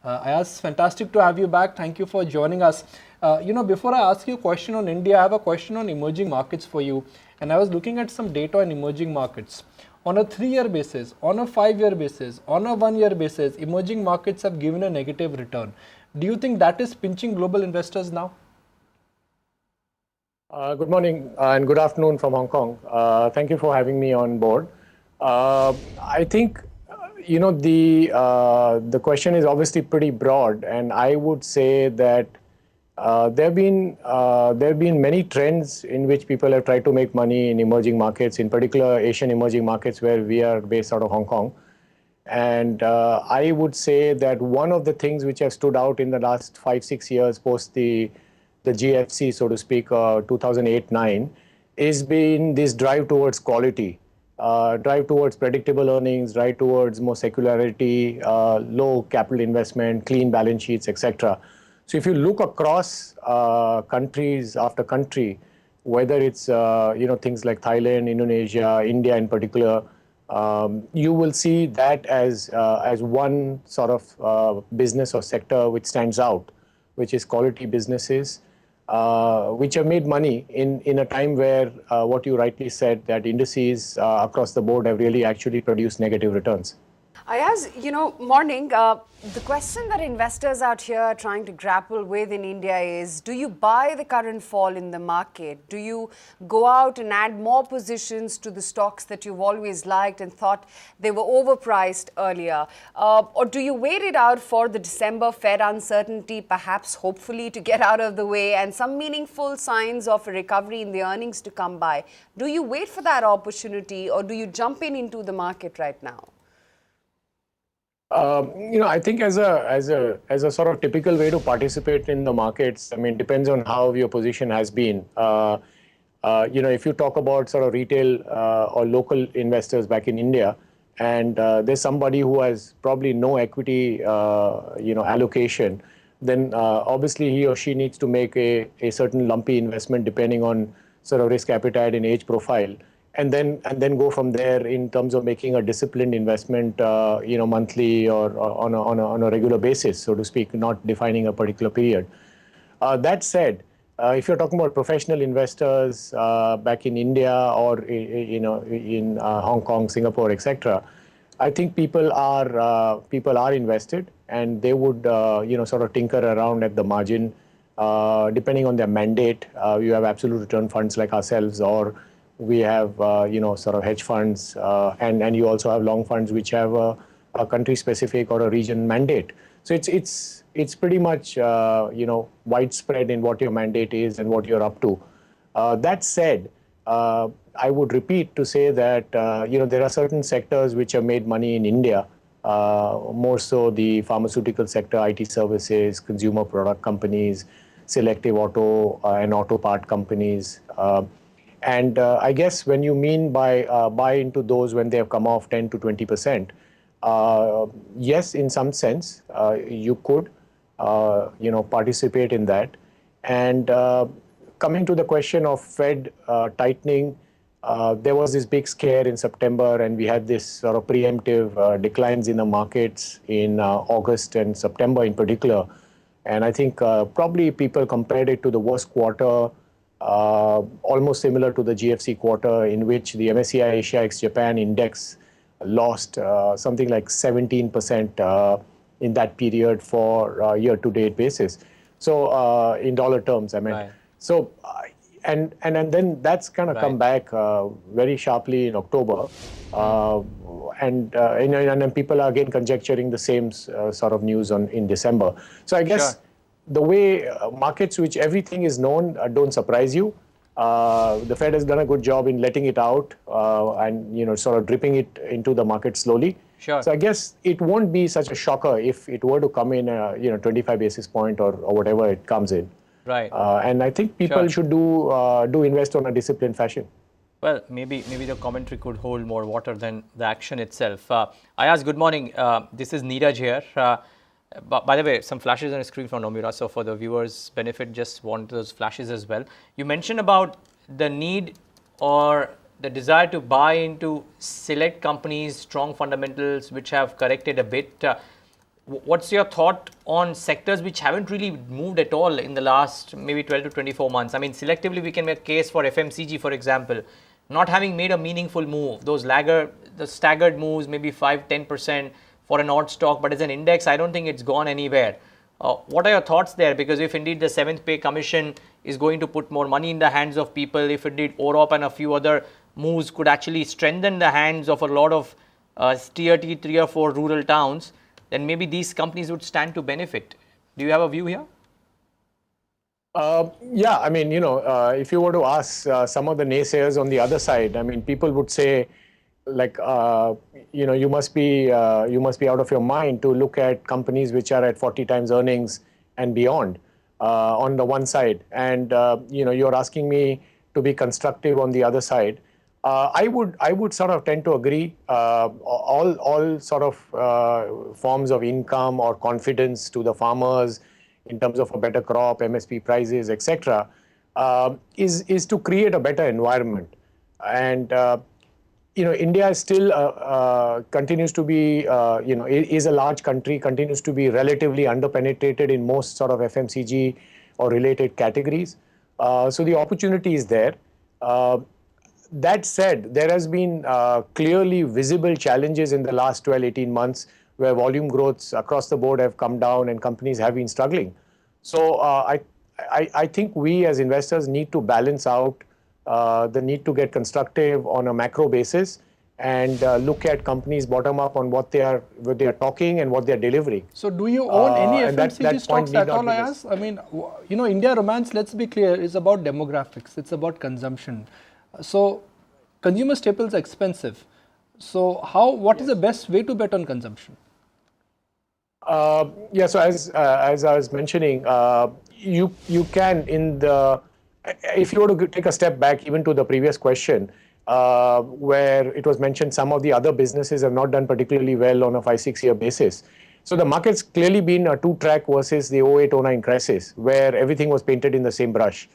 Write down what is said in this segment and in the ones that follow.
Ayaz, fantastic to have you back. Thank you for joining us. Before I ask you a question on India, I have a question on emerging markets for you. And I was looking at some data on emerging markets. On a 3-year basis, on a 5-year basis, on a 1-year basis, emerging markets have given a negative return. Do you think that is pinching global investors now? Good morning and good afternoon from Hong Kong. Thank you for having me on board. I think the question is obviously pretty broad, and I would say that there have been many trends in which people have tried to make money in emerging markets, in particular Asian emerging markets where we are based out of Hong Kong. And I would say that one of the things which have stood out in the last 5-6 years post the GFC, so to speak, 2008-9, is been this drive towards quality, drive towards predictable earnings, drive towards more secularity, low capital investment, clean balance sheets, etc. So if you look across countries after country, whether it's things like Thailand, Indonesia, India in particular, you will see that as one sort of business or sector which stands out, which is quality businesses, which have made money in a time where what you rightly said, that indices across the board have really actually produced negative returns. Ayaz, morning. The question that investors out here are trying to grapple with in India is, do you buy the current fall in the market? Do you go out and add more positions to the stocks that you've always liked and thought they were overpriced earlier? Or do you wait it out for the December Fed uncertainty, perhaps hopefully to get out of the way and some meaningful signs of a recovery in the earnings to come by? Do you wait for that opportunity, or do you jump into the market right now? I think as a sort of typical way to participate in the markets, I mean, depends on how your position has been. If you talk about sort of retail or local investors back in India, and there's somebody who has probably no equity, allocation, then obviously he or she needs to make a certain lumpy investment depending on sort of risk appetite and age profile. And then go from there in terms of making a disciplined investment, monthly or on a regular basis, so to speak, not defining a particular period. That said, if you're talking about professional investors back in India or in Hong Kong, Singapore, etc., I think people are invested, and they would sort of tinker around at the margin, depending on their mandate. You have absolute return funds like ourselves, or we have sort of hedge funds, and you also have long funds which have a country specific or a region mandate. So it's pretty much widespread in what your mandate is and what you're up to. That said, I would repeat to say that there are certain sectors which have made money in India, more so the pharmaceutical sector, IT services, consumer product companies, selective auto and auto part companies. And I guess when you mean by buy into those when they have come off 10 to 20%, yes, in some sense, you could, participate in that. And coming to the question of Fed tightening, there was this big scare in September, and we had this sort of preemptive declines in the markets in August and September in particular. And I think probably people compared it to the worst quarter, almost similar to the GFC quarter, in which the MSCI Asia ex Japan index lost something like 17% in that period for year-to-date basis. So in dollar terms, I mean. Right. So and then that's kind of come back very sharply in October, and then people are again conjecturing the same sort of news in December. So I guess the way markets, which everything is known, don't surprise you. The Fed has done a good job in letting it out and sort of dripping it into the market slowly. Sure. So I guess it won't be such a shocker if it were to come in 25 basis point or whatever it comes in. Right. And I think people should do invest on a disciplined fashion. Well, maybe the commentary could hold more water than the action itself. Ayaz, good morning. This is Neeraj here. By the way, some flashes on the screen from Nomura. So for the viewers' benefit, just want those flashes as well. You mentioned about the need or the desire to buy into select companies, strong fundamentals, which have corrected a bit. What's your thought on sectors which haven't really moved at all in the last maybe 12 to 24 months? I mean, selectively we can make a case for FMCG, for example, not having made a meaningful move. The staggered moves, maybe 5-10% for an odd stock, but as an index, I don't think it's gone anywhere. What are your thoughts there? Because if indeed the 7th Pay Commission is going to put more money in the hands of people, if indeed OROP and a few other moves could actually strengthen the hands of a lot of tier 3 or 4 rural towns, then maybe these companies would stand to benefit. Do you have a view here? Yeah, I mean, if you were to ask some of the naysayers on the other side, I mean, people would say, like, you must be out of your mind to look at companies which are at 40 times earnings and beyond on the one side, and you're asking me to be constructive on the other side. I would sort of tend to agree. All sort of forms of income or confidence to the farmers in terms of a better crop, MSP prices, etc., is to create a better environment. And India is still continues to be is a large country, continues to be relatively underpenetrated in most sort of FMCG or related categories. So the opportunity is there. That said, there has been clearly visible challenges in the last 12-18 months where volume growths across the board have come down and companies have been struggling. So I think we as investors need to balance out the need to get constructive on a macro basis and look at companies bottom up on what they are talking and what they are delivering. So do you own any and that FMCG point stocks need at not all, be Ayaz? I mean, India Romance, let's be clear, is about demographics. It's about consumption. So consumer staples are expensive. So what is the best way to bet on consumption? Yeah, so as I was mentioning, you can if you were to take a step back even to the previous question, where it was mentioned some of the other businesses have not done particularly well on a 5-6 year basis. So the market's clearly been a two-track versus the 08-09 crisis, where everything was painted in the same brush.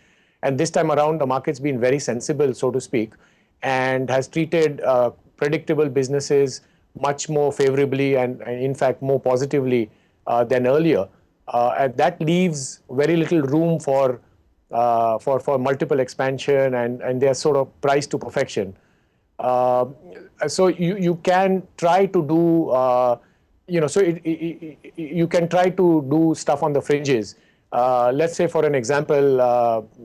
And this time around, the market's been very sensible, so to speak, and has treated predictable businesses much more favorably and in fact more positively than earlier. And that leaves very little room for multiple expansion, and they're sort of priced to perfection. So you can try to do you can try to do stuff on the fringes. Let's say, for an example,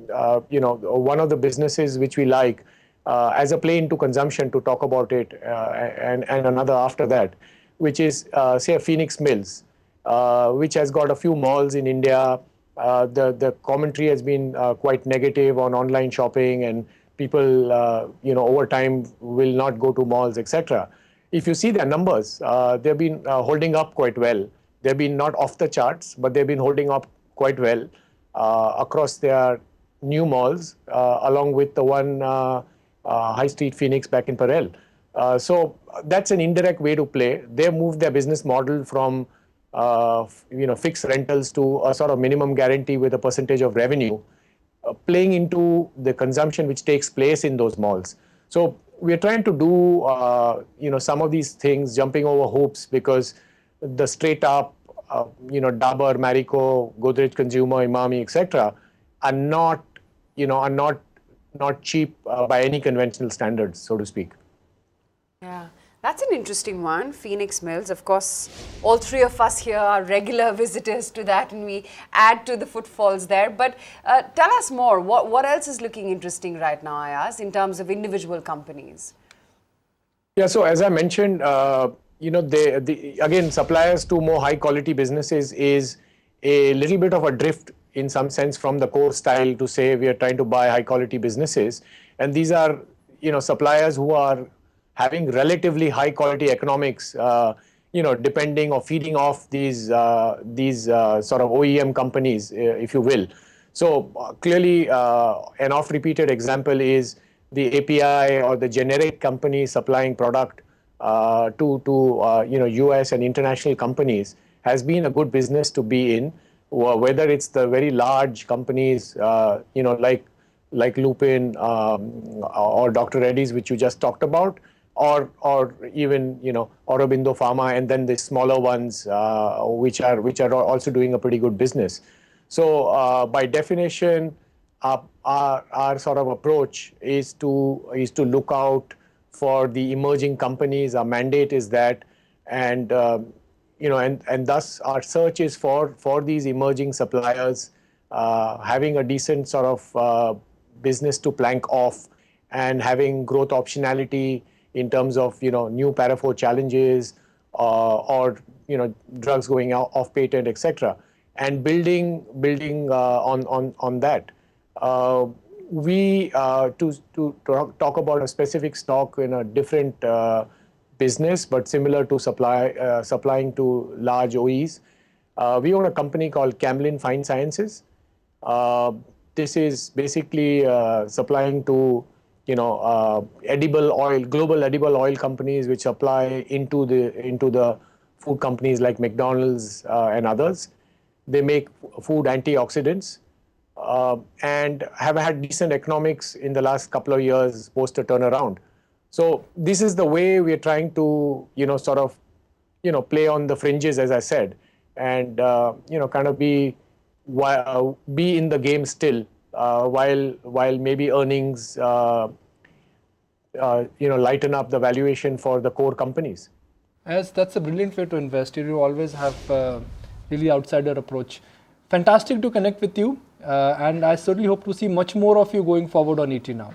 one of the businesses which we like as a play into consumption, to talk about it, and another after that, which is say a Phoenix Mills, which has got a few malls in India. The commentary has been quite negative on online shopping, and people over time will not go to malls, etc. If you see their numbers, they've been holding up quite well. They've been not off the charts, but they've been holding up quite well across their new malls, along with the one High Street Phoenix back in Parel. So that's an indirect way to play. They've moved their business model from fixed rentals to a sort of minimum guarantee with a percentage of revenue, playing into the consumption which takes place in those malls. So we're trying to do some of these things, jumping over hoops, because the straight up Dabur, Marico, Godrej Consumer, Emami, etc., are not cheap by any conventional standards, so to speak. Yeah, that's an interesting one. Phoenix Mills, of course, all three of us here are regular visitors to that, and we add to the footfalls there. But tell us more. What else is looking interesting right now, Ayaz, in terms of individual companies? Yeah, so as I mentioned, again, suppliers to more high quality businesses is a little bit of a drift in some sense from the core style to say we are trying to buy high quality businesses. And these are, suppliers who are having relatively high quality economics, depending or feeding off these sort of OEM companies, if you will. So clearly, an oft repeated example is the API or the generic company supplying product to US and international companies has been a good business to be in, whether it's the very large companies like Lupin or Dr. Reddy's, which you just talked about, or even Aurobindo Pharma, and then the smaller ones which are also doing a pretty good business. So by definition, our sort of approach is to look out for the emerging companies. Our mandate is that, and and thus our search is for these emerging suppliers having a decent sort of business to plank off, and having growth optionality in terms of new para IV challenges or drugs going out off patent, etc., and building on that. We to talk about a specific stock in a different business, but similar to supplying to large OEs. We own a company called Camlin Fine Sciences. This is basically supplying to edible oil, global edible oil companies, which supply into the food companies like McDonald's and others. They make food antioxidants and have had decent economics in the last couple of years post a turnaround. So this is the way we are trying to sort of play on the fringes, as I said, and kind of be in the game still, while maybe earnings lighten up the valuation for the core companies. As that's a brilliant way to invest. You always have a really outsider approach. Fantastic to connect with you, and I certainly hope to see much more of you going forward on ET Now.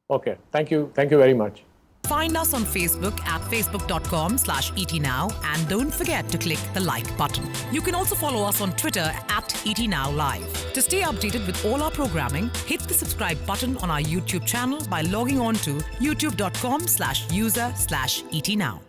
Okay, thank you very much. Find us on Facebook at facebook.com/ETNow, and don't forget to click the like button. You can also follow us on Twitter at ETNowLive. To stay updated with all our programming, hit the subscribe button on our YouTube channel by logging on to youtube.com/user/ETNow.